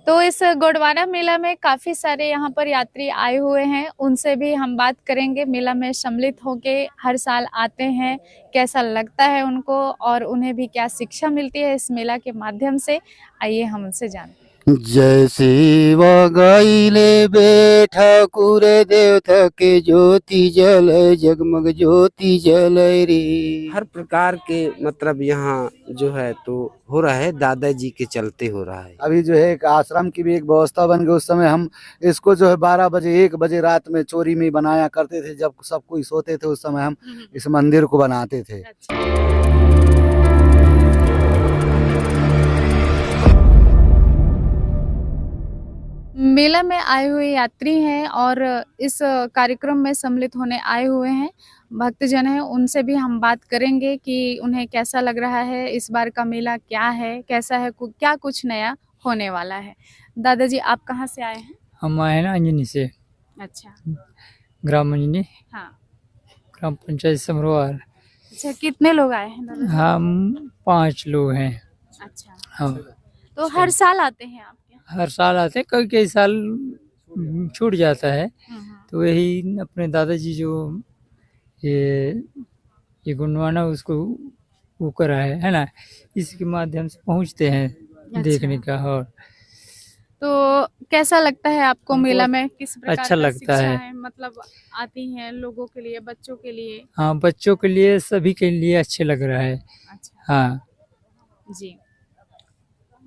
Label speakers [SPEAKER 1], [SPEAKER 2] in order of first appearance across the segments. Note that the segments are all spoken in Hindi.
[SPEAKER 1] तो इस गोंडवाना मेला में काफी सारे यहाँ पर यात्री आए हुए हैं, उनसे भी हम बात करेंगे। मेला में सम्मिलित होके हर साल आते हैं, कैसा लगता है उनको और उन्हें भी क्या शिक्षा मिलती है इस मेला के माध्यम से, आइए हम उनसे जानते हैं।
[SPEAKER 2] जय सेवा गाइले बे ठाकुर देवता के ज्योति जल जगमग ज्योति जल रे।
[SPEAKER 3] हर प्रकार के मतलब यहाँ जो है तो हो रहा है, दादाजी के चलते हो रहा है।
[SPEAKER 2] अभी जो है एक आश्रम की भी एक व्यवस्था बन गई। उस समय हम इसको जो है 12 बजे 1 बजे रात में चोरी में बनाया करते थे, जब सब कोई सोते थे उस समय हम इस मंदिर को बनाते थे।
[SPEAKER 1] मेला में आए हुए यात्री हैं और इस कार्यक्रम में सम्मिलित होने आए हुए हैं, भक्तजन हैं, उनसे भी हम बात करेंगे कि उन्हें कैसा लग रहा है, इस बार का मेला क्या है, कैसा है, क्या कुछ नया होने वाला है। दादाजी आप कहाँ से आए हैं?
[SPEAKER 4] हम आए ना अंजनी से।
[SPEAKER 1] अच्छा,
[SPEAKER 4] ग्राम अंजनी,
[SPEAKER 1] हाँ।
[SPEAKER 4] ग्राम पंचायत समरोहार।
[SPEAKER 1] अच्छा, कितने लोग आए हैं दादाजी?
[SPEAKER 4] हम 5 लोग हैं।
[SPEAKER 1] अच्छा,
[SPEAKER 4] हाँ,
[SPEAKER 1] तो हर साल आते हैं आप क्या?
[SPEAKER 4] हर साल आते हैं, कई साल छूट जाता है।
[SPEAKER 1] हम्म।
[SPEAKER 4] तो यही अपने दादाजी जो ये गोंडवाना उसको वो करा है ना, इसके माध्यम से पहुंचते हैं देखने का। और
[SPEAKER 1] तो कैसा लगता है आपको मेला में, किस प्रकार
[SPEAKER 4] अच्छा
[SPEAKER 1] का
[SPEAKER 4] लगता
[SPEAKER 1] शिक्षा
[SPEAKER 4] है।
[SPEAKER 1] मतलब आती हैं लोगों के लिए, बच्चों के लिए?
[SPEAKER 4] हाँ, बच्चों के लिए, सभी के लिए अच्छे लग रहा है।
[SPEAKER 1] अच्छा
[SPEAKER 4] हाँ
[SPEAKER 1] जी।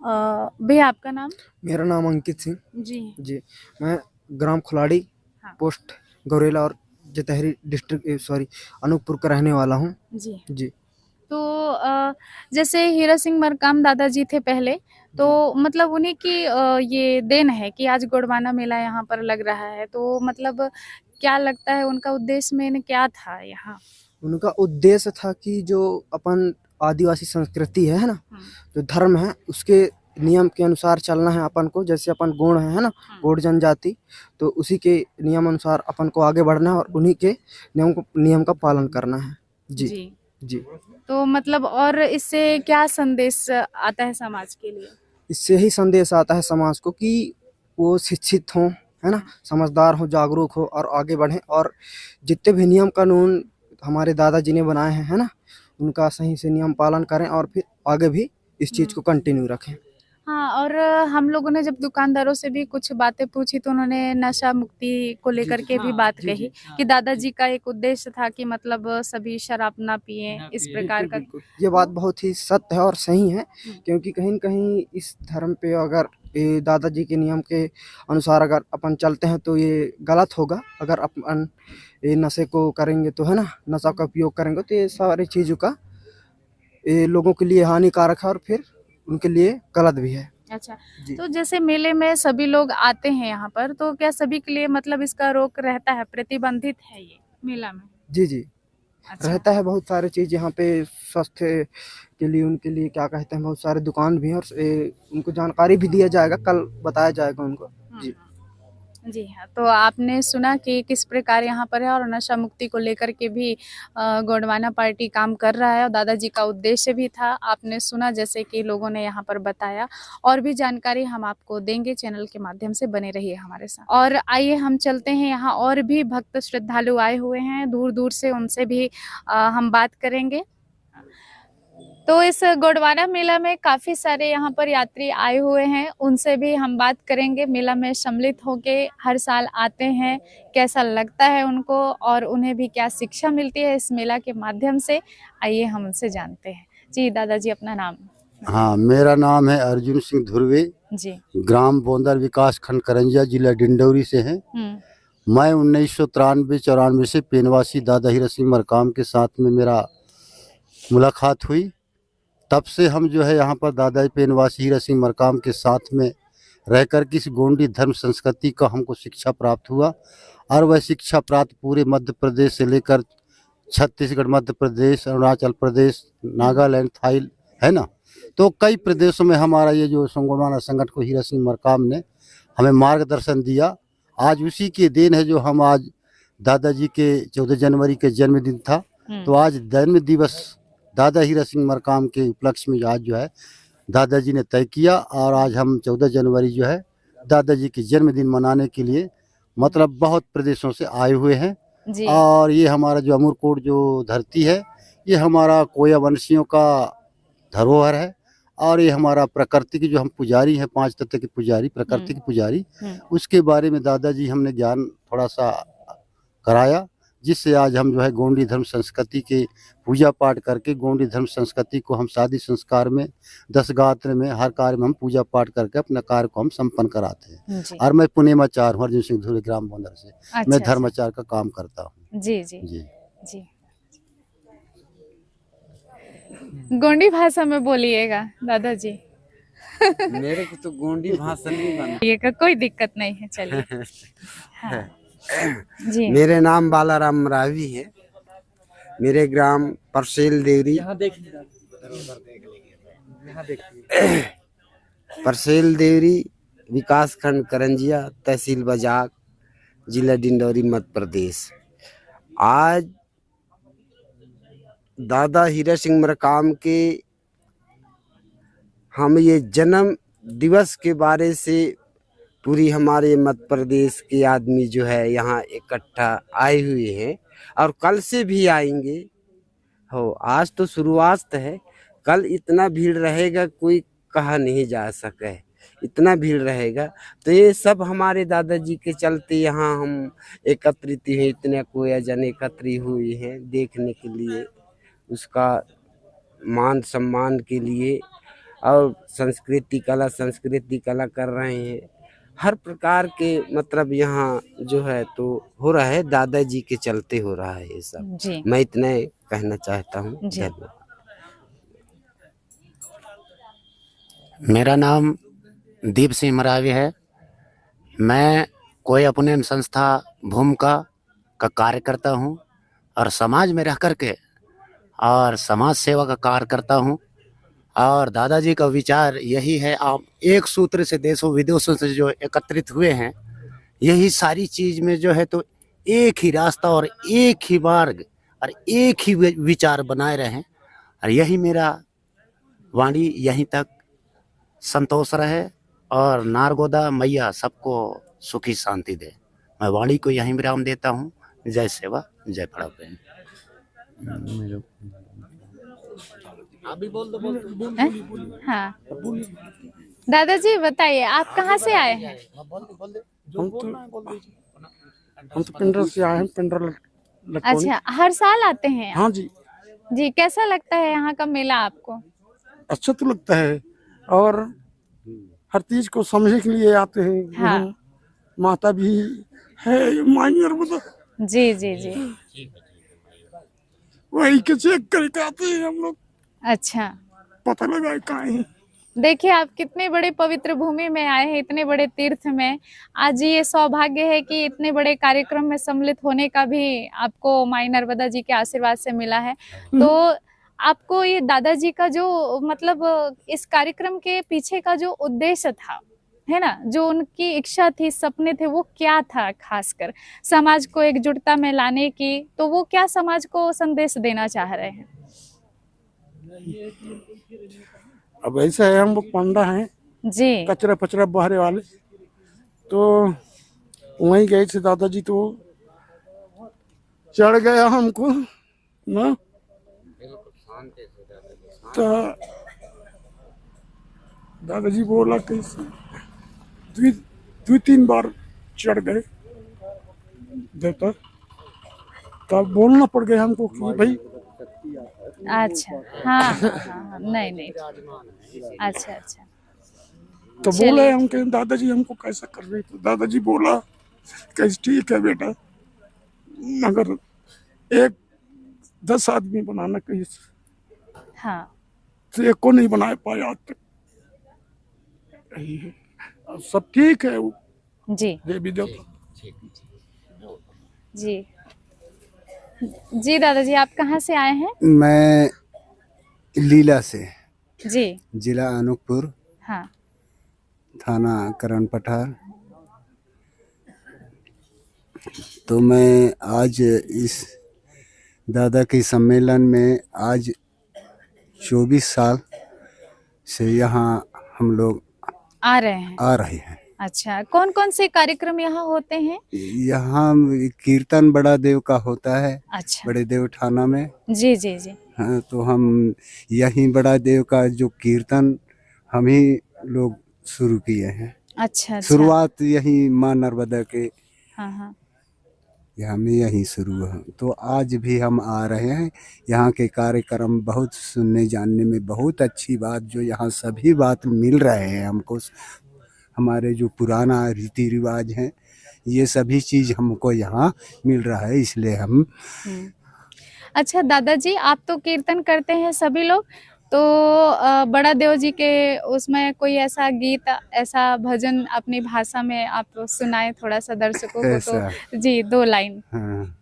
[SPEAKER 1] भैया आपका नाम?
[SPEAKER 2] मेरा नाम अंकित सिंह
[SPEAKER 1] जी।
[SPEAKER 2] मैं ग्राम खुलाड़ी,
[SPEAKER 1] हाँ।
[SPEAKER 2] पोस्ट गौरेला और जतहरी डिस्ट्रिक्ट अनूपपुर का रहने वाला हूँ।
[SPEAKER 1] जी। तो जैसे हीरा सिंह मरकाम दादाजी थे पहले, तो मतलब उन्हीं की ये देन है कि आज गोंडवाना मेला यहाँ पर लग रहा है। तो मतलब क्या लगता है उनका उद्देश्य में क्या था यहाँ?
[SPEAKER 2] उनका उद्देश्य था कि जो अपन आदिवासी संस्कृति है ना, जो धर्म है, उसके नियम के अनुसार चलना है अपन को। जैसे अपन गोंड है ना, गोंड जनजाति, तो उसी के नियम अनुसार अपन को आगे बढ़ना है और उन्हीं के नियम का पालन करना है। जी।
[SPEAKER 1] तो मतलब और इससे क्या संदेश आता है समाज के लिए?
[SPEAKER 2] इससे ही संदेश आता है समाज को कि वो शिक्षित हों, है ना, समझदार हो, जागरूक हो और आगे बढ़ें। और जितने भी नियम कानून हमारे दादाजी ने बनाए हैं, है ना, उनका सही से नियम पालन करें और फिर आगे भी इस चीज़ को कंटिन्यू रखें।
[SPEAKER 1] हाँ, और हम लोगों ने जब दुकानदारों से भी कुछ बातें पूछी तो उन्होंने नशा मुक्ति को लेकर के भी बात कही कि दादाजी का एक उद्देश्य था कि मतलब सभी शराब ना पिए, इस प्रकार का।
[SPEAKER 2] ये बात बहुत ही सत्य है और सही है, क्योंकि कहीं न कहीं इस धर्म पे अगर ये दादाजी के नियम के अनुसार अगर अपन चलते हैं तो ये गलत होगा। अगर अपन ये नशे को करेंगे तो, है ना, नशा का उपयोग करेंगे तो ये सारी चीज़ों का ये लोगों के लिए हानिकारक है और फिर उनके लिए गलत भी है।
[SPEAKER 1] अच्छा, तो जैसे मेले में सभी लोग आते हैं यहाँ पर, तो क्या सभी के लिए मतलब इसका रोक रहता है, प्रतिबंधित है ये मेला में?
[SPEAKER 2] जी।
[SPEAKER 1] अच्छा।
[SPEAKER 2] रहता है बहुत सारी चीज़ यहाँ पे। स्वास्थ्य के लिए उनके लिए क्या कहते हैं, बहुत सारे दुकान भी हैं और उनको जानकारी भी दिया जाएगा, कल बताया जाएगा उनको।
[SPEAKER 1] जी हाँ, तो आपने सुना कि किस प्रकार यहाँ पर है और नशा मुक्ति को लेकर के भी गोंडवाना पार्टी काम कर रहा है और दादाजी का उद्देश्य भी था। आपने सुना जैसे कि लोगों ने यहाँ पर बताया, और भी जानकारी हम आपको देंगे चैनल के माध्यम से, बने रहिए हमारे साथ। और आइए हम चलते हैं, यहाँ और भी भक्त श्रद्धालु आए हुए हैं दूर दूर से, उनसे भी हम बात करेंगे। तो इस गोंडवाना मेला में काफी सारे यहाँ पर यात्री आए हुए हैं, उनसे भी हम बात करेंगे। मेला में सम्मिलित होके हर साल आते हैं, कैसा लगता है उनको और उन्हें भी क्या शिक्षा मिलती है इस मेला के माध्यम से, आइए हम उनसे जानते हैं। जी दादाजी अपना नाम?
[SPEAKER 2] हाँ, मेरा नाम है अर्जुन सिंह धुर्वे
[SPEAKER 1] जी।
[SPEAKER 2] ग्राम बोंदर विकास खंड करंजिया, जिला डिंडौरी से है। मैं 1993-94 से पेनवासी दादा हीरा सिंह मरकाम के साथ में मेरा मुलाकात हुई। तब से हम जो है यहाँ पर दादा पेनवासी हीरा सिंह मरकाम के साथ में रहकर किस गोंडी धर्म संस्कृति का हमको शिक्षा प्राप्त हुआ। और वह शिक्षा प्राप्त पूरे मध्य प्रदेश से लेकर छत्तीसगढ़, मध्य प्रदेश, अरुणाचल प्रदेश, नागालैंड, थाई, है ना, तो कई प्रदेशों में हमारा ये जो गोंडवाना संगठन को हीरा सिंह मरकाम ने हमें मार्गदर्शन दिया। आज उसी के देन है जो हम आज दादाजी के 14 जनवरी के जन्मदिन था, तो आज जन्म दिवस दादा हीरा सिंह मरकाम के उपलक्ष्य में आज जो है दादाजी ने तय किया और आज हम 14 जनवरी जो है दादाजी की जन्मदिन मनाने के लिए मतलब बहुत प्रदेशों से आए हुए हैं।
[SPEAKER 1] जी
[SPEAKER 2] और ये हमारा जो अमरकोट जो धरती है, ये हमारा कोया वंशियों का धरोहर है। और ये हमारा प्रकृति की जो हम पुजारी हैं, 5 तत्व के पुजारी, प्रकृति के पुजारी, उसके बारे में दादाजी हमने ज्ञान थोड़ा सा कराया, जिससे आज हम जो है गोंडी धर्म संस्कृति के पूजा पाठ करके गोंडी धर्म संस्कृति को हम शादी संस्कार में, दस गात्र में, हर कार्य में हम पूजा पाठ करके अपना कार्य को हम संपन्न कराते हैं।
[SPEAKER 1] जी
[SPEAKER 2] और मैं पुनेमाचार हूँ, अर्जुन सिंह धुरे ग्राम बोंदर से
[SPEAKER 1] अच्छा
[SPEAKER 2] मैं
[SPEAKER 1] अच्छा।
[SPEAKER 2] धर्माचार का काम करता हूँ।
[SPEAKER 1] जी जी
[SPEAKER 2] जी
[SPEAKER 1] जी गोंडी भाषा में बोलिएगा दादाजी।
[SPEAKER 3] मेरे को तो गोंडी भाषा नहीं बना।
[SPEAKER 1] ये का कोई दिक्कत नहीं है, चलिए। हाँ जी
[SPEAKER 3] मेरे नाम बालाराम मरावी है। मेरे ग्राम परसेल देवरी, परसेल देवरी, विकास खंड करंजिया, तहसील बजाक, जिला डिंडौरी, मध्य प्रदेश। आज दादा हीरा सिंह मरकाम के हम ये जन्म दिवस के बारे से पूरी हमारे मध्य प्रदेश के आदमी जो है यहाँ इकट्ठा आए हुए हैं और कल से भी आएंगे। हो आज तो शुरुआत है, कल इतना भीड़ रहेगा कोई कहा नहीं जा सके, इतना भीड़ रहेगा। तो ये सब हमारे दादाजी के चलते यहाँ हम एकत्रित हुए, इतने कोई जन एकत्रित हुए हैं देखने के लिए, उसका मान सम्मान के लिए। और संस्कृति कला कर रहे हैं, हर प्रकार के मतलब यहाँ जो है तो हो रहा है, दादाजी के चलते हो रहा है ये सब।
[SPEAKER 1] जी
[SPEAKER 3] मैं इतना कहना चाहता हूँ।
[SPEAKER 1] जी।
[SPEAKER 3] धन्यवाद।
[SPEAKER 5] मेरा नाम दीप सिंह मरावी है। मैं कोई अपने संस्था भूमिका का कार्य करता हूँ और समाज में रह करके और समाज सेवा का कार्य करता हूँ। और दादाजी का विचार यही है, आप एक सूत्र से देशों विदेशों से जो एकत्रित हुए हैं, यही सारी चीज में जो है तो एक ही रास्ता और एक ही मार्ग और एक ही विचार बनाए रहें। और यही मेरा वाणी यहीं तक संतोष रहे और नारगोदा मैया सबको सुखी शांति दे। मैं वाणी को यहीं विराम देता हूँ। जय सेवा, जय बड़ा बहन।
[SPEAKER 1] हाँ दादाजी बताइए, आप कहाँ से आए हैं?
[SPEAKER 6] हम तो पिंडर से आए हैं, पिंडर लखनऊ।
[SPEAKER 1] अच्छा, हर साल आते हैं आप?
[SPEAKER 6] हाँ जी,
[SPEAKER 1] जी कैसा लगता है यहाँ का मेला आपको?
[SPEAKER 6] अच्छा तो लगता है और हर चीज को समझने के लिए आते हैं।
[SPEAKER 1] हाँ।
[SPEAKER 6] यहाँ माता भी है, माई और बता
[SPEAKER 1] जी जी जी
[SPEAKER 6] वही के चेक करके आते हैं हम लोग,
[SPEAKER 1] अच्छा।
[SPEAKER 6] पता लगा कहाँ है।
[SPEAKER 1] देखिए आप कितने बड़े पवित्र भूमि में आए हैं, इतने बड़े तीर्थ में। आज ये सौभाग्य है कि इतने बड़े कार्यक्रम में सम्मिलित होने का भी आपको माई नर्मदा जी के आशीर्वाद से मिला है। तो आपको ये दादाजी का जो मतलब इस कार्यक्रम के पीछे का जो उद्देश्य था, है ना, जो उनकी इच्छा थी, सपने थे, वो क्या था? खासकर समाज को एकजुटता में लाने की, तो वो क्या समाज को संदेश देना चाह रहे हैं?
[SPEAKER 6] अब ऐसा है, हम लोग पंडा हैं,
[SPEAKER 1] जी
[SPEAKER 6] कचरा फचरा बहरे वाले, तो वहीं गए थे दादाजी, तो चढ़ गया हमको ना, तो दादाजी बोला कैसे, दो तीन बार चढ़ गए देवता, तब बोलना पड़ गया हमको कि भाई।
[SPEAKER 1] अच्छा हाँ हाँ हाँ, नहीं नहीं, अच्छा अच्छा।
[SPEAKER 6] तो
[SPEAKER 1] चलिए।
[SPEAKER 6] बोले हम कहें दादाजी हमको कैसा कर रहे, तो दादाजी बोला कैसे, ठीक है बेटा, मगर 10 आदमी बनाना कहीं,
[SPEAKER 1] हाँ
[SPEAKER 6] तो एक को नहीं बना पाया आज तक। यही है, अब सब ठीक है, वो
[SPEAKER 1] जी
[SPEAKER 6] देवी देवता।
[SPEAKER 1] जी जी दादाजी, आप कहाँ से आए हैं?
[SPEAKER 2] मैं लीला से,
[SPEAKER 1] जी
[SPEAKER 2] जिला अनूपपुर,
[SPEAKER 1] हाँ
[SPEAKER 2] थाना करण पठार। तो मैं आज इस दादा के सम्मेलन में आज 24 साल से यहाँ हम लोग
[SPEAKER 1] आ रहे हैं।
[SPEAKER 2] आ रहे हैं।
[SPEAKER 1] अच्छा, कौन कौन से कार्यक्रम यहाँ होते हैं?
[SPEAKER 7] यहाँ कीर्तन बड़ा देव का होता है,
[SPEAKER 1] अच्छा,
[SPEAKER 7] बड़े देव थाना में।
[SPEAKER 1] जी जी जी।
[SPEAKER 7] हाँ, तो हम यहीं बड़ा देव का जो कीर्तन हम ही लोग शुरू किए हैं।
[SPEAKER 1] अच्छा अच्छा।
[SPEAKER 7] शुरुआत यही माँ नर्मदा के
[SPEAKER 1] हाँ हाँ।
[SPEAKER 7] हम यहीं शुरू है। तो आज भी हम आ रहे हैं। यहाँ के कार्यक्रम बहुत सुनने जानने में बहुत अच्छी बात, जो यहाँ सभी बात मिल रहे हैं हमको। हमारे जो पुराना रीति रिवाज हैं, ये सभी चीज़ हमको यहाँ मिल रहा है, इसलिए हम
[SPEAKER 1] अच्छा दादाजी, आप तो कीर्तन करते हैं सभी लोग, तो बड़ा देव जी के उसमें कोई ऐसा गीत, ऐसा भजन अपनी भाषा में आप सुनाए थोड़ा सा दर्शकों को
[SPEAKER 7] ऐसा।
[SPEAKER 1] तो जी 2 लाइन।
[SPEAKER 7] हाँ,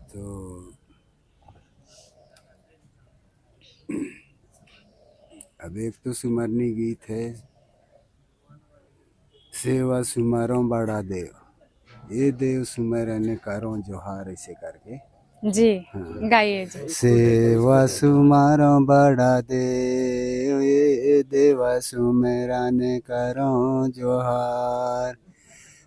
[SPEAKER 7] तो अब एक तो सुमरनी गीत है, सेवा सुमरो बड़ा देव, ये देव सुमरन करो जोहार, ऐसे करके।
[SPEAKER 1] जी गाइए जी।
[SPEAKER 7] सेवा सुमरो बड़ा देव, ये देवा सुमरन करो जोहार।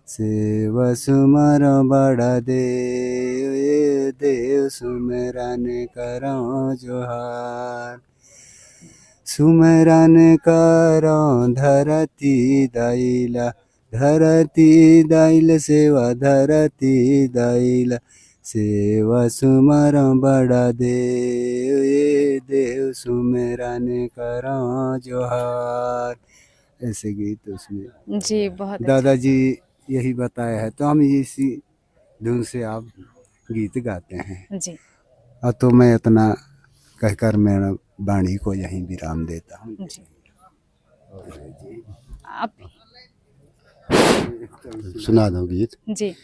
[SPEAKER 7] सेवा सुमरो बड़ा देव, ये देव सुमरन करो जोहार। सुमरन करो धरती दैला, धरती दैल सेवा धरती दैला। सेवा सुमर बड़ा देव, ये देव सुमरन करो जोहार। ऐसे गीत उसमें
[SPEAKER 1] जी बहुत अच्छा।
[SPEAKER 7] दादाजी यही बताया है, तो हम इसी धुन से आप गीत गाते हैं।
[SPEAKER 1] जी
[SPEAKER 7] और तो मैं इतना कहकर मेरा वाणी को यहीं विराम देता हूँ।
[SPEAKER 1] जी। आप
[SPEAKER 2] सुना दो गीत।
[SPEAKER 1] जी।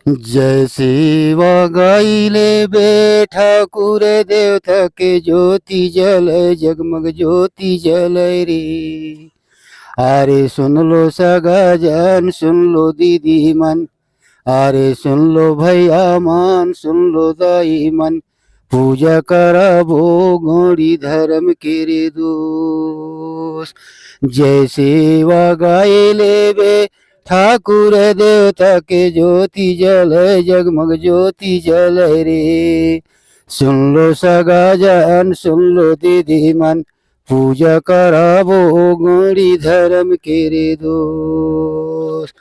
[SPEAKER 2] जय सेवा गाइले बैठा कुर देव थके ज्योति जल, जगमग ज्योति जल रे। अरे सुन लो सगा जन, सुन लो दीदी मन, अरे सुन लो भैया मन, सुन लो दाई मन। पूजा करबो गौड़ी धर्म के रे दोष। जय सेवा गाइले बे ठाकुर देवता के ज्योति जल, जगमग ज्योति जल रे। सुन लो सगा जन, सुन लो दीदी मन, पूजा कराबो गौड़ी धर्म के रे दोष।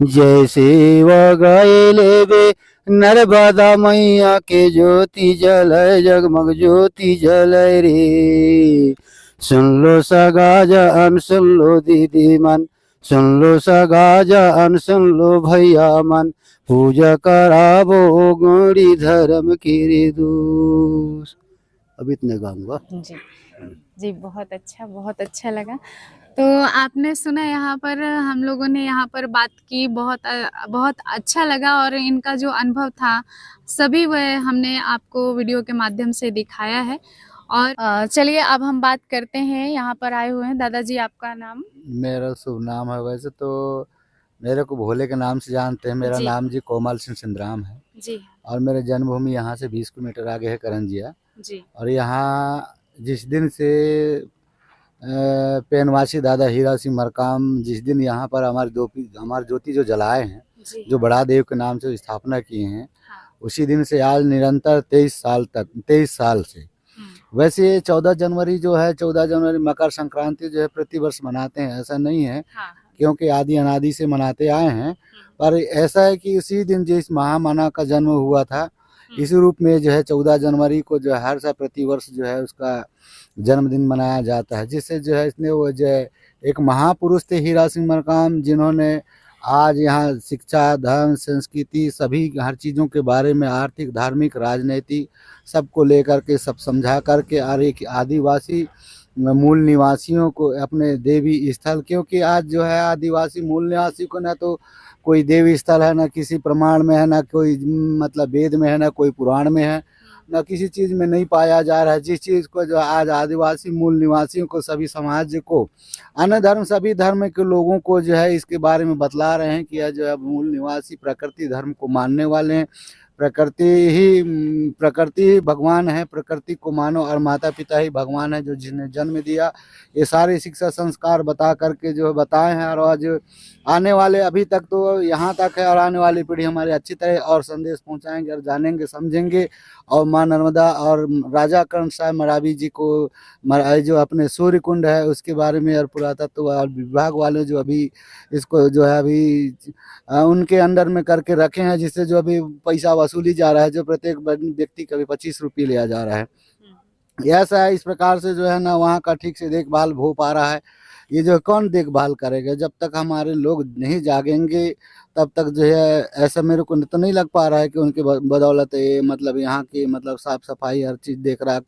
[SPEAKER 2] जय सेवा गाइले बे नर्मदा मैया के ज्योति जल, जगमग ज्योति जल रे। सुन लो सगा जन, सुन लो दीदी मन, सुन लो सगा जन, सुन लो भैया मन। पूजा कराबो गौड़ी धर्म की रे दोष। अब इतने गाऊंगा।
[SPEAKER 1] जी जी बहुत अच्छा लगा। तो आपने सुना, यहाँ पर हम लोगों ने यहाँ पर बात की, बहुत अच्छा लगा, और इनका जो अनुभव था सभी वह हमने आपको वीडियो के माध्यम से दिखाया है। और चलिए अब हम बात करते हैं, यहाँ पर आए हुए हैं दादाजी, आपका नाम?
[SPEAKER 8] मेरा शुभ नाम है, वैसे तो मेरे को भोले के नाम से जानते हैं। मेरा
[SPEAKER 1] जी।
[SPEAKER 8] नाम जी कोमल सिंह सिंधराम है,
[SPEAKER 1] जी
[SPEAKER 8] और मेरा जन्मभूमि यहाँ से 20 किलोमीटर आगे है करंजिया।
[SPEAKER 1] जी।
[SPEAKER 8] और यहाँ जिस दिन से पेनवासी दादा हीरा सिंह मरकाम जिस दिन यहाँ पर हमारे ज्योति जो जलाए हैं,
[SPEAKER 1] जी
[SPEAKER 8] जो बड़ा देव के नाम से स्थापना किए हैं,
[SPEAKER 1] हाँ।
[SPEAKER 8] उसी दिन से आज निरंतर 23 साल से। वैसे 14 जनवरी जो है, 14 जनवरी मकर संक्रांति जो है प्रतिवर्ष मनाते हैं, ऐसा नहीं है,
[SPEAKER 1] हाँ।
[SPEAKER 8] क्योंकि आदि अनादि से मनाते आए हैं। पर ऐसा है कि इसी दिन जिस महामानव का जन्म हुआ था, इसी रूप में जो है 14 जनवरी को जो है हर साल प्रतिवर्ष जो है उसका जन्मदिन मनाया जाता है, जिससे जो है इसने वो जो है एक महापुरुष थे हीरा सिंह मरकाम, जिन्होंने आज यहाँ शिक्षा, धर्म, संस्कृति सभी हर चीज़ों के बारे में, आर्थिक, धार्मिक, राजनीतिक सबको लेकर के सब समझा करके, और एक आदिवासी मूल निवासियों को अपने देवी स्थल, क्योंकि आज जो है आदिवासी मूल निवासी को ना तो कोई देवी स्थल है, ना किसी प्रमाण में है, ना कोई मतलब वेद में है, ना कोई पुराण में है, ना किसी चीज़ में नहीं पाया जा रहा है। जिस चीज़ को जो आज आदिवासी मूल निवासियों को, सभी समाज को, अन्य धर्म सभी धर्म के लोगों को जो है इसके बारे में बतला रहे हैं कि यह जो है मूल निवासी प्रकृति धर्म को मानने वाले हैं। प्रकृति ही भगवान है, प्रकृति को मानो और माता पिता ही भगवान है जो जिन्हें जन्म दिया। ये सारे शिक्षा संस्कार बता करके जो बताए हैं, और आज आने वाले अभी तक तो यहाँ तक है, और आने वाली पीढ़ी हमारे अच्छी तरह और संदेश पहुँचाएंगे और जानेंगे समझेंगे। और माँ नर्मदा और राजा कर्ण साहब मरावी जी को जो अपने सूर्य कुंड है उसके बारे में, और पुरातत्व और विभाग वाले जो अभी इसको जो है अभी उनके अंडर में करके रखे हैं, जिससे जो अभी पैसा वसूली जा रहा है, जो प्रत्येक व्यक्ति का भी 25 रुपये लिया जा रहा है। ऐसा है, इस प्रकार से जो है ना वहाँ का ठीक से देखभाल हो पा रहा है। ये जो कौन देखभाल करेगा, जब तक हमारे लोग नहीं जागेंगे तब तक जो है ऐसा मेरे को तो नहीं लग पा रहा है कि उनके बदौलत ये मतलब यहाँ की मतलब साफ सफाई हर चीज़ देख रेख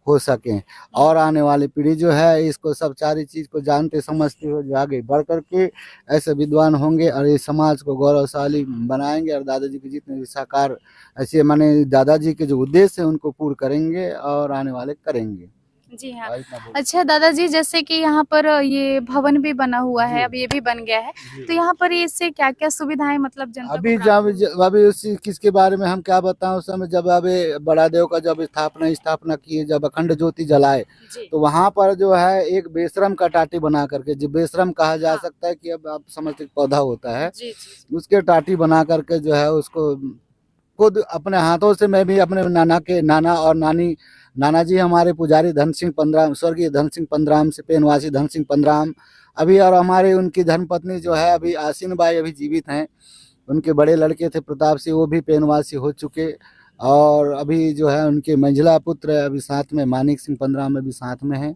[SPEAKER 8] हो सके, और आने वाली पीढ़ी जो है इसको सब सारी चीज़ को जानते समझते हुए आगे बढ़ करके ऐसे विद्वान होंगे और इस समाज को गौरवशाली बनाएंगे, और दादाजी के जितने भी साकार ऐसे माने दादाजी के जो उद्देश्य है उनको पूर्ण करेंगे और आने वाले करेंगे।
[SPEAKER 1] जी हाँ। अच्छा दादाजी, जैसे कि यहाँ पर ये भवन भी बना हुआ है, अब ये भी बन गया है, तो यहाँ पर इससे क्या क्या सुविधाएं मतलब जनता
[SPEAKER 8] अभी
[SPEAKER 1] को प्राप्त
[SPEAKER 8] जब अभी उसी किसके बारे में हम क्या बताएं, उस समय जब अभी बड़ा देव का जब स्थापना किए, जब अखंड ज्योति जलाए,
[SPEAKER 1] जी।
[SPEAKER 8] तो वहाँ पर जो है एक बेशरम का टाटी बना करके, जो बेशरम कहा जा सकता है कि अब आप समझते पौधा होता है,
[SPEAKER 1] जी जी
[SPEAKER 8] उसके टाटी बना करके जो है उसको खुद अपने हाथों से, मैं भी अपने नाना और नाना जी हमारे पुजारी धन सिंह पंद्राम, स्वर्गीय धन सिंह पंद्राम से पेनवासी धन सिंह पंद्राम अभी, और हमारे उनकी धर्मपत्नी जो है अभी आसीन बाई अभी जीवित हैं, उनके बड़े लड़के थे प्रताप सिंह, वो भी पेनवासी हो चुके, और अभी जो है उनके मंझला पुत्र अभी साथ में मानिक सिंह पंद्राम में भी साथ में है,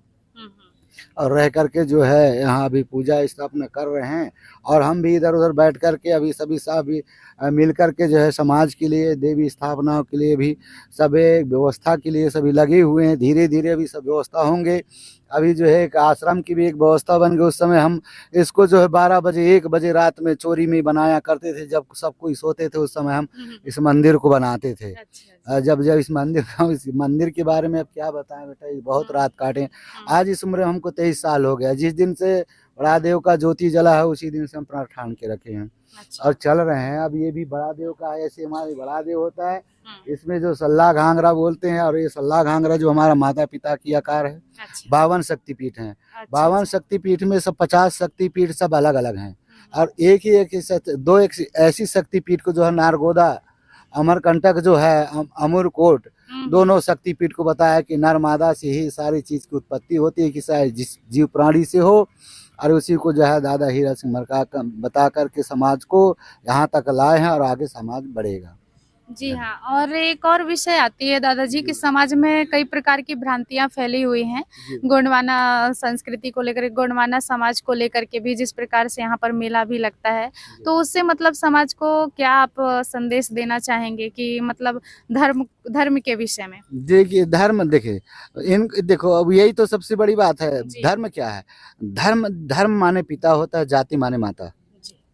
[SPEAKER 8] और रह करके जो है यहाँ अभी पूजा स्थापना कर रहे हैं। और हम भी इधर उधर बैठ करके अभी सभी साहब भी मिल करके जो है समाज के लिए, देवी स्थापनाओं के लिए भी सब एक व्यवस्था के लिए सभी लगे हुए हैं। धीरे धीरे अभी सब व्यवस्था होंगे। अभी जो है एक आश्रम की भी एक व्यवस्था बन गई। उस समय हम इसको जो है 12 बजे 1 बजे रात में चोरी में बनाया करते थे, जब सब कोई सोते थे उस समय हम इस मंदिर को बनाते थे। जब इस मंदिर के बारे में अब क्या बताएं बेटा, ये बहुत रात काटे। आज इस उम्र में हमको 23 साल हो गया। जिस दिन से बड़ा देव का ज्योति जला है उसी दिन से हम प्राण ठान के रखे हैं और चल रहे हैं। अब ये भी बड़ा देव का है, ऐसे हमारे बड़ा देव होता है, इसमें जो सल्ला घांगरा बोलते हैं, और ये सल्ला घांगरा जो हमारा माता पिता की आकार है। 52 शक्तिपीठ हैं। 52 शक्तिपीठ में सब 50 शक्तिपीठ सब अलग अलग हैं, और एक ऐसी शक्तिपीठ को जो है नारगोदा अमरकंटक जो है अमरकोट, दोनों शक्तिपीठ को बताया कि नर्मदा से ही सारी चीज की उत्पत्ति होती है, कि चाहे जिस जीव प्राणी से हो, और उसी को जो है दादा हीरा सिंह मरका बता करके समाज को यहाँ तक लाए हैं और आगे समाज बढ़ेगा।
[SPEAKER 1] जी हाँ। और एक और विषय आती है दादाजी कि समाज में कई प्रकार की भ्रांतियां फैली हुई हैं गोंडवाना संस्कृति को लेकर, गोंडवाना समाज को लेकर के भी, जिस प्रकार से यहाँ पर मेला भी लगता है, तो उससे मतलब समाज को क्या आप संदेश देना चाहेंगे कि मतलब धर्म के विषय में?
[SPEAKER 8] देखिए धर्म, देखो अब यही तो सबसे बड़ी बात है। धर्म क्या है? धर्म माने पिता होता है, जाति माने माता।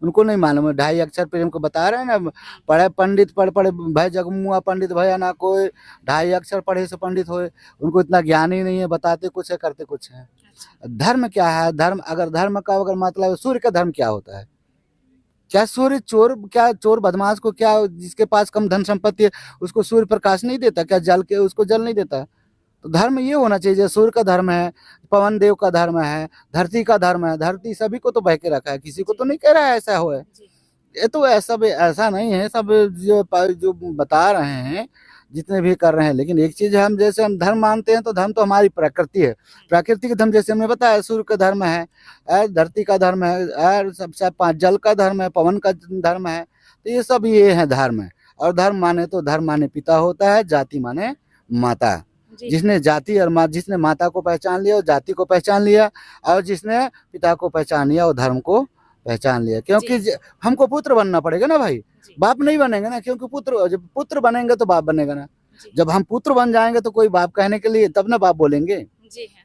[SPEAKER 8] उनको नहीं मालूम है। 2.5 अक्षर पे हमको बता रहे हैं ना, पढ़े पंडित पढ़ भाई जगमुआ पंडित भैया ना कोई 2.5 अक्षर पढ़े से पंडित होए, उनको इतना ज्ञान ही नहीं है। बताते कुछ है करते कुछ है। धर्म क्या है? धर्म अगर मतलब सूर्य का धर्म क्या होता है? क्या सूर्य चोर बदमाश को क्या, जिसके पास कम धन संपत्ति है उसको सूर्य प्रकाश नहीं देता? क्या उसको जल नहीं देता? तो धर्म ये होना चाहिए। सूर्य का धर्म है, पवन देव का धर्म है, धरती का धर्म है। धरती सभी को तो बह के रखा है, किसी को तो नहीं कह रहा है ऐसा हो। ये तो ऐसा नहीं है। सब जो बता रहे हैं जितने भी कर रहे हैं, लेकिन एक चीज हम जैसे हम धर्म मानते हैं तो धर्म तो हमारी प्रकृति है। प्रकृति का धर्म जैसे हमने बताया, सूर्य का धर्म है, धरती का धर्म है, सबसे 5 जल का धर्म है, पवन का धर्म है। तो ये सब ये है धर्म है। और धर्म माने तो धर्म माने पिता होता है, जाति माने माता। जिसने जाति और जिसने माता को पहचान लिया और जाति को पहचान लिया, और जिसने पिता को पहचान लिया और धर्म को पहचान लिया। क्योंकि हमको पुत्र बनना पड़ेगा ना भाई, बाप नहीं बनेगा ना। क्योंकि जब पुत्र बनेंगे तो बाप बनेगा ना। जब हम पुत्र बन जाएंगे तो कोई बाप कहने के लिए तब ना बाप बोलेंगे।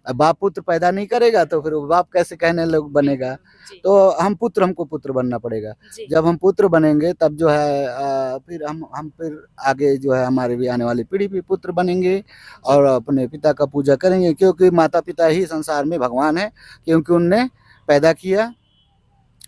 [SPEAKER 8] अब बाप पुत्र पैदा नहीं करेगा तो फिर बाप कैसे कहने लोग बनेगा? तो हमको पुत्र बनना पड़ेगा। जब हम पुत्र बनेंगे तब जो है फिर हम फिर आगे जो है हमारे भी आने वाली पीढ़ी भी पुत्र बनेंगे और अपने पिता का पूजा करेंगे। क्योंकि माता पिता ही संसार में भगवान है, क्योंकि उनने पैदा किया।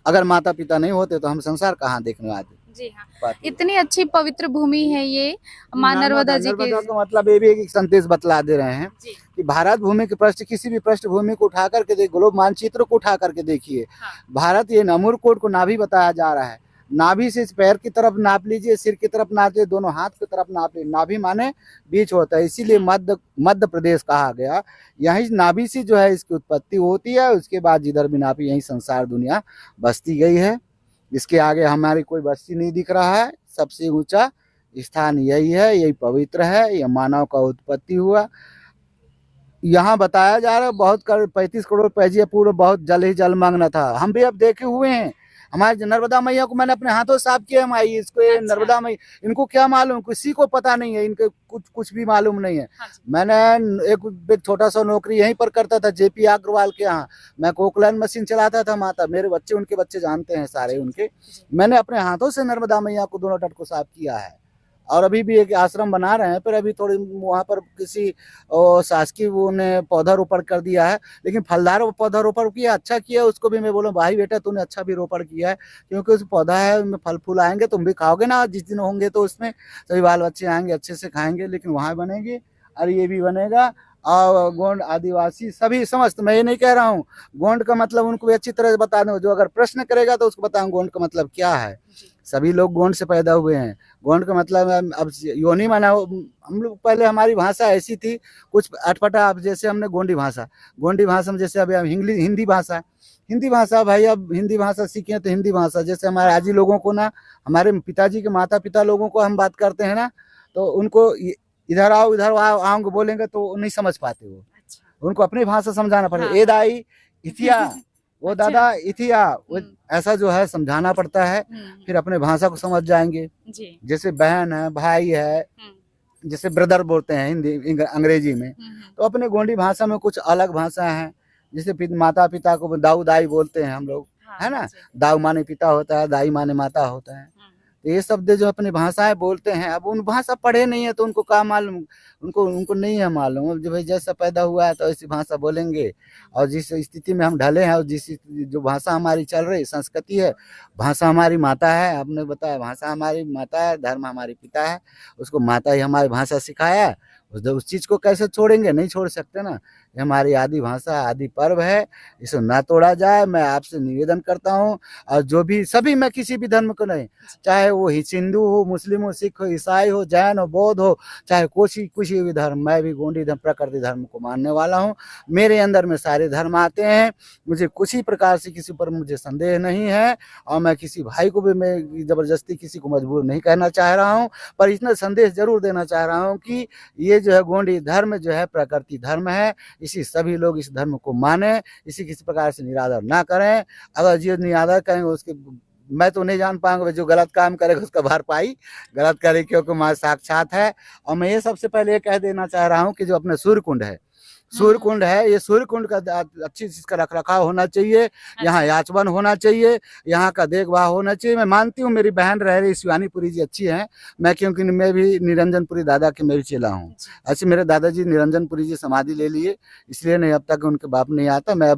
[SPEAKER 8] अगर माता पिता नहीं होते तो हम संसार कहाँ देखने आते।
[SPEAKER 1] जी हाँ,
[SPEAKER 8] पाती है।
[SPEAKER 1] इतनी अच्छी पवित्र भूमि है ये माँ नर्मदा जी की।
[SPEAKER 8] नर्मदा का मतलब ये भी एक संदेश बतला दे रहे हैं
[SPEAKER 1] जी
[SPEAKER 8] कि भारत भूमि के पृष्ठ किसी भी पृष्ठभूमि को उठा करके देख, ग्लोब मानचित्र को उठा करके देखिए,
[SPEAKER 1] हाँ।
[SPEAKER 8] भारत ये नमूरकोट को नाभि बताया जा रहा है। नाभि से पैर की तरफ नाप लीजिए, सिर की तरफ नाप लीजिए, दोनों हाथ की तरफ नाप लीजिए। नाभि माने बीच होता है, इसीलिए मध्य प्रदेश कहा गया। यहीं नाभि से जो है इसकी उत्पत्ति होती है, उसके बाद जिधर भी नाभि यहीं संसार दुनिया बसती गई है। इसके आगे हमारी कोई बस्ती नहीं दिख रहा है। सबसे ऊंचा स्थान यही है, यही पवित्र है, यह मानव का उत्पत्ति हुआ। यहाँ बताया जा रहा है बहुत 35 करोड़ पैजिया पूर्व बहुत जल ही जलमग्न था। हम भी अब देखे हुए हैं, हमारे नर्मदा मैया को मैंने अपने हाथों साफ किया माई इसको। ये
[SPEAKER 1] अच्छा।
[SPEAKER 8] नर्मदा मैया, इनको क्या मालूम, किसी को पता नहीं है, इनके कुछ भी मालूम नहीं है।
[SPEAKER 1] हाँ जी।
[SPEAKER 8] मैंने एक छोटा सा नौकरी यहीं पर करता था, जेपी अग्रवाल के यहाँ। मैं कोकलैंड मशीन चलाता था माता, मेरे बच्चे उनके बच्चे जानते हैं सारे उनके। मैंने अपने हाथों से नर्मदा मैया को दोनों तट को साफ किया है। और अभी भी एक आश्रम बना रहे हैं, पर अभी थोड़ी वहाँ पर किसी शासकीय उन्हें पौधारोपण कर दिया है, लेकिन फलदार पौधारोपण किया, अच्छा किया। उसको भी मैं बोलूँ भाई बेटा तूने अच्छा भी रोपण किया है, क्योंकि उस पौधा है उनमें फल फूल आएंगे, तुम भी खाओगे ना जिस दिन होंगे, तो उसमें सभी बाल बच्चे आएंगे अच्छे से खाएंगे। लेकिन वहाँ बनेगी और ये भी बनेगा। और गोंड आदिवासी सभी समस्त, मैं ये नहीं कह रहा हूँ गोंड का मतलब उनको भी अच्छी तरह से बता दूं, जो अगर प्रश्न करेगा तो उसको बताऊं गोंड का मतलब क्या है। सभी लोग गोंड से पैदा हुए हैं। गोंड का मतलब अब योनि माना, हम लोग पहले हमारी भाषा ऐसी थी कुछ अटपटा। अब जैसे हमने गोंडी भाषा में जैसे अभी हिंदी भाषा भाई, अब हिंदी भाषा सीखे तो हिंदी भाषा, जैसे हमारे आजी लोगों को ना, हमारे पिताजी के माता पिता लोगों को हम बात करते हैं ना, तो उनको इधर आओ आओगे बोलेंगे तो नहीं समझ पाते वो। उनको अपनी भाषा समझाना पड़ता है। ए दाई इथिया, वो दादा इथिया, वो ऐसा जो है समझाना पड़ता है, फिर अपने भाषा को समझ जाएंगे।
[SPEAKER 1] जी।
[SPEAKER 8] जैसे बहन है, भाई है, जैसे ब्रदर बोलते हैं हिंदी अंग्रेजी में, तो अपने गोंडी भाषा में कुछ अलग भाषा है। जैसे माता पिता को दाऊ दाई बोलते हैं हम लोग, है ना। दाऊ माने पिता होता है, दाई माने माता होता है। तो ये शब्द जो अपनी भाषाएं बोलते हैं, अब उन भाषा पढ़े नहीं है तो उनको क्या मालूम, उनको नहीं है मालूम। जो भाई जैसा पैदा हुआ है तो ऐसी भाषा बोलेंगे, और जिस स्थिति में हम ढले हैं और जिस जो भाषा हमारी चल रही संस्कृति है, भाषा हमारी माता है। आपने बताया भाषा हमारी माता है, धर्म हमारी पिता है, उसको माता ही हमारी भाषा सिखाया है। उस चीज़ को कैसे छोड़ेंगे, नहीं छोड़ सकते ना। ये हमारी आदि भाषा आदि पर्व है, इसे ना तोड़ा जाए। मैं आपसे निवेदन करता हूँ, और जो भी सभी, मैं किसी भी धर्म को नहीं, चाहे वो हिंदू हो, मुस्लिम हो, सिख हो, ईसाई हो, जैन हो, बौद्ध हो, चाहे कुछ भी धर्म, मैं भी गोंडी धर्म प्रकृति धर्म को मानने वाला हूँ। मेरे अंदर में सारे धर्म आते हैं, मुझे कुछ ही प्रकार से किसी पर मुझे संदेह नहीं है, और मैं किसी भाई को भी मैं जबरदस्ती किसी को मजबूर नहीं करना चाह रहा हूँ। पर इतना संदेश जरूर देना चाह रहा हूँ कि ये जो है गोंडी धर्म जो है प्रकृति धर्म है, इसी सभी लोग इस धर्म को माने, इसी किसी प्रकार से निरादर ना करें। अगर जो निरादर करेंगे उसके, मैं तो नहीं जान पाऊंगा, जो गलत काम करेगा उसका भरपाई गलत करे, क्योंकि माँ साक्षात है। और मैं ये सबसे पहले ये कह देना चाह रहा हूँ कि जो अपने सूर्य कुंड है, सूर्य कुंड है, ये सूर्य कुंड का अच्छी चीज का रखरखाव होना चाहिए। यहाँ याचवन होना चाहिए, यहाँ का देखभाल होना चाहिए। मैं मानती हूँ मेरी बहन रह रही शिवानीपुरी जी अच्छी हैं, मैं क्योंकि मैं भी निरंजनपुरी दादा के मैं भी चला हूँ। ऐसे मेरे दादाजी निरंजनपुरी जी समाधि ले लिए, इसलिए नहीं अब तक उनके बाप नहीं आता। मैं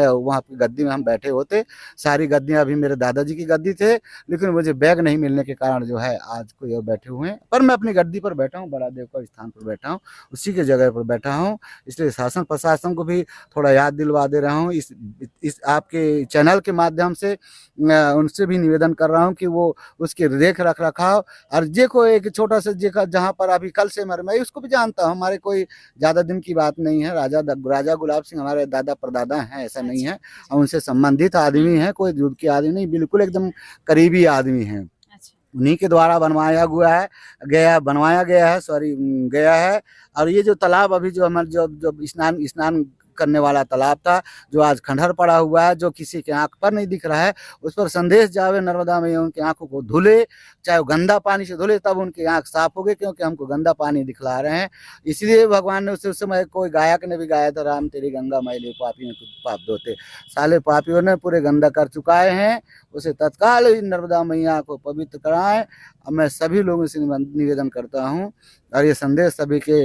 [SPEAKER 8] वहाँ पे गद्दी में हम बैठे होते, सारी गद्दियाँ अभी मेरे दादाजी की गद्दी थे, लेकिन मुझे बैग नहीं मिलने के कारण जो है आज कोई और बैठे हुए हैं। पर मैं अपनी गद्दी पर बैठा हूँ, बड़ा देव का स्थान पर बैठा हूँ, उसी के जगह पर बैठा हूँ। इसलिए शासन प्रशासन को भी थोड़ा याद दिलवा दे रहा हूँ, इस आपके चैनल के माध्यम से उनसे भी निवेदन कर रहा हूँ कि वो उसके देख रखाव। और जे को एक छोटा सा जहाँ पर अभी कल से मैं उसको भी जानता हूँ, हमारे कोई ज़्यादा दिन की बात नहीं है। राजा गुलाब सिंह हमारे दादा परदादा हैं, ऐसा नहीं है, उनसे संबंधित आदमी है, कोई दूध के आदमी नहीं, बिल्कुल एकदम करीबी आदमी है। उन्हीं के द्वारा बनवाया गया है। और ये जो तालाब अभी जो हमारे जो स्नान करने वाला तालाब था, जो आज खंडहर पड़ा हुआ है, जो किसी के आंख पर नहीं दिख रहा है, उस पर संदेश जावे नर्मदा मैया उनकी आंखों को धुले, चाहे वो गंदा पानी से धुले, तब उनकी आंख साफ हो गई, क्योंकि हमको गंदा पानी दिखला रहे हैं। इसलिए भगवान ने उस समय कोई गायक ने भी गाया था, राम तेरी गंगा मैली पापियों को पाप धोते। साले पापियों ने पूरे गंदा कर चुकाए हैं, उसे तत्काल नर्मदा मैया को पवित्र कराएं। मैं सभी लोगों से निवेदन करता हूँ और ये संदेश सभी के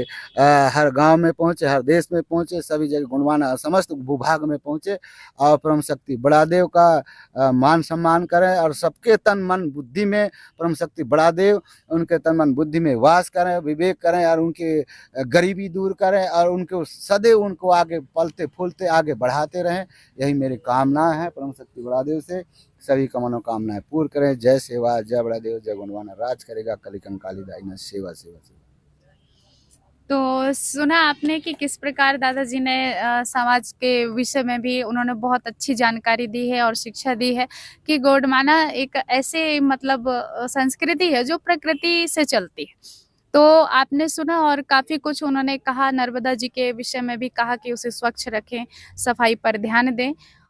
[SPEAKER 8] हर गांव में पहुंचे, हर देश में पहुंचे, सभी जगह गुणवाना समस्त भूभाग में पहुंचे और परम शक्ति बड़ादेव का मान सम्मान करें और सबके तन मन बुद्धि में परम शक्ति बड़ादेव उनके तन मन बुद्धि में वास करें, विवेक करें और उनके गरीबी दूर करें और उनको सदैव उनको आगे पलते फूलते आगे बढ़ाते रहें। यही मेरी कामना है परम शक्ति बड़ादेव से। सभी का मनोकामनाएं पूर्ण करें। जय सेवा, जय बड़ादेव, जय गुणवाना राज करेगा कली कंकाली दाई सेवा सेवा सेवा।
[SPEAKER 1] तो सुना आपने कि किस प्रकार दादाजी ने समाज के विषय में भी उन्होंने बहुत अच्छी जानकारी दी है और शिक्षा दी है कि गोंडवाना एक ऐसे मतलब संस्कृति है जो प्रकृति से चलती है। तो आपने सुना और काफ़ी कुछ उन्होंने कहा, नर्मदा जी के विषय में भी कहा कि उसे स्वच्छ रखें, सफाई पर ध्यान दें